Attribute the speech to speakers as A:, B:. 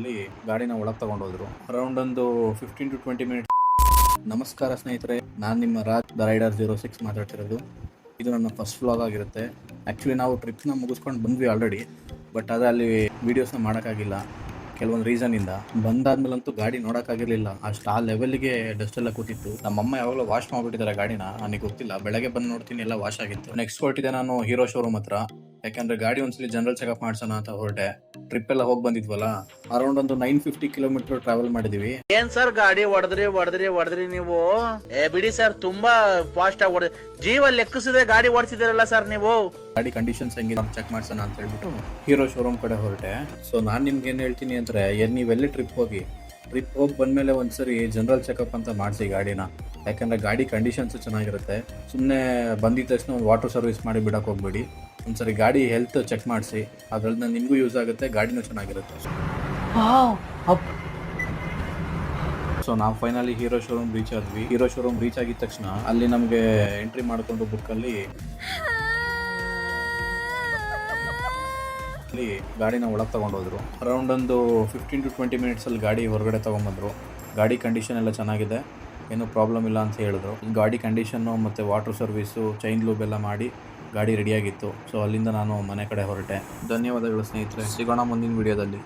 A: ಅಲ್ಲಿ ಗಾಡಿನ ಒಳಗೆ ತಗೊಂಡೋದ್ರು. ಅರೌಂಡ್ ಒಂದು 15 to 20 ಮಿನಿಟ್ಸ್. ನಮಸ್ಕಾರ ಸ್ನೇಹಿತರೆ, ನಾನು ನಿಮ್ಮ ರಾಜ್ ದ ರೈಡರ್ 06 ಮಾತಾಡ್ತಿರೋದು. ಇದು ನನ್ನ ಫಸ್ಟ್ ವ್ಲಾಗ್ ಆಗಿರುತ್ತೆ. ಆ್ಯಕ್ಚುಲಿ ನಾವು ಟ್ರಿಪ್ನ ಮುಗಿಸ್ಕೊಂಡು ಬಂದ್ವಿ ಆಲ್ರೆಡಿ, ಬಟ್ ಅದೇ ಅಲ್ಲಿ ವೀಡಿಯೋಸ್ನ ಮಾಡೋಕ್ಕಾಗಿಲ್ಲ ಕೆಲವೊಂದು ರೀಸನಿಂದ. ಬಂದಾದ್ಮೇಲಂತೂ ಗಾಡಿ ನೋಡೋಕ್ಕಾಗಿರಲಿಲ್ಲ, ಅಷ್ಟು ಆ ಲೆವೆಲ್ಗೆ ಡಸ್ಟ್ ಎಲ್ಲ ಕೂತಿತ್ತು. ನಮ್ಮಮ್ಮ ಯಾವಾಗಲೂ ವಾಶ್ ಮಾಡಿಬಿಟ್ಟಿದ್ದಾರೆ ಗಾಡಿನ, ನನಗೆ ಗೊತ್ತಿಲ್ಲ. ಬೆಳಗ್ಗೆ ಬಂದು ನೋಡ್ತೀನಿ ಎಲ್ಲ ವಾಶ್ ಆಗಿತ್ತು. ನೆಕ್ಸ್ಟ್ ಹೊರಟಿದೆ ನಾನು ಹೀರೋ ಶೋರೂಮ್ ಹತ್ರ, ಯಾಕಂದರೆ ಗಾಡಿ ಒಂದ್ಸಲಿ ಜನರಲ್ ಚೆಕಪ್ ಮಾಡ್ಸೋಣ ಅಂತ ಹೊರಟೆ. ಟ್ರಿಪ್ ಎಲ್ಲ ಹೋಗಿ ಬಂದಿದ್ವಲ್ಲ, ಅರೌಂಡ್ ಒಂದು 950 ಕಿಲೋಮೀಟರ್ ಟ್ರಾವೆಲ್ ಮಾಡಿದೀವಿ.
B: ಏನ್ ಸರ್ ಗಾಡಿ ಹೊಡೆದ್ರಿ ನೀವು? ಬಿಡಿ ಸರ್, ತುಂಬಾ ಫಾಸ್ಟ್ ಆಗಿ ಹೊಡೆದ್ರಿ. ಜೀವ ಲೆಕ್ಕಿಸದೆ ಗಾಡಿ ಓಡಿಸಿದಿರಲ್ಲ ಸರ್ ನೀವು.
A: ಗಾಡಿ ಕಂಡೀಷನ್ಸ್ ಹೆಂಗಿದೆ ಚೆಕ್ ಮಾಡ್ಸೋಣ ಅಂತ ಹೇಳ್ಬಿಟ್ಟು ಹೀರೋ ಶೋರೂಮ್ ಕಡೆ ಹೊರಟೆ. ಸೊ ನಾನು ನಿಮ್ಗೆ ಏನು ಹೇಳ್ತೀನಿ ಅಂದರೆ, ನೀವೆಲ್ಲಿ ಟ್ರಿಪ್ ಹೋಗಿ ಬಂದಮೇಲೆ ಒಂದ್ಸರಿ ಜನರಲ್ ಚೆಕಪ್ ಅಂತ ಮಾಡಿಸಿ ಗಾಡಿನ. ಯಾಕಂದರೆ ಗಾಡಿ ಕಂಡೀಷನ್ಸು ಚೆನ್ನಾಗಿರುತ್ತೆ. ಸುಮ್ಮನೆ ಬಂದಿದ್ದ ತಕ್ಷಣ ಒಂದು ವಾಟರ್ ಸರ್ವಿಸ್ ಮಾಡಿ ಬಿಡೋಕೆ ಹೋಗ್ಬೇಡಿ. ಒಂದ್ಸರಿ ಗಾಡಿ ಹೆಲ್ತ್ ಚೆಕ್ ಮಾಡಿಸಿ, ಅದರಿಂದ ನಿಮಗೂ ಯೂಸ್ ಆಗುತ್ತೆ, ಗಾಡಿನೂ ಚೆನ್ನಾಗಿರುತ್ತೆ. ಸೊ ನಾವು ಫೈನಲಿ ಹೀರೋ ಶೋರೂಮ್ ರೀಚ್ ಆದ್ವಿ. ಹೀರೋ ಶೋರೂಮ್ ರೀಚ್ ಆಗಿದ ತಕ್ಷಣ ಅಲ್ಲಿ ನಮಗೆ ಎಂಟ್ರಿ ಮಾಡಿಕೊಂಡು ಬುಕ್ಕಲ್ಲಿ ಗಾಡಿನ ಒಳಗೆ ತೊಗೊಂಡೋದ್ರು. ಅರೌಂಡ್ ಒಂದು 15 to 20 ಮಿನಿಟ್ಸಲ್ಲಿ ಗಾಡಿ ಹೊರಗಡೆ ತೊಗೊಂಬಂದರು. ಗಾಡಿ ಕಂಡೀಷನ್ ಎಲ್ಲ ಚೆನ್ನಾಗಿದೆ, ಏನೂ ಪ್ರಾಬ್ಲಮ್ ಇಲ್ಲ ಅಂತ ಹೇಳಿದ್ರು. ಗಾಡಿ ಕಂಡೀಷನ್ನು ಮತ್ತು ವಾಟರ್ ಸರ್ವಿಸು, ಚೈನ್ ಲೂಬ್ ಎಲ್ಲ ಮಾಡಿ ಗಾಡಿ ರೆಡಿಯಾಗಿತ್ತು. ಸೊ ಅಲ್ಲಿಂದ ನಾನು ಮನೆ ಕಡೆ ಹೊರಟೆ. ಧನ್ಯವಾದಗಳು ಸ್ನೇಹಿತರೆ, ಸಿಗೋಣ ಮುಂದಿನ ವಿಡಿಯೋದಲ್ಲಿ.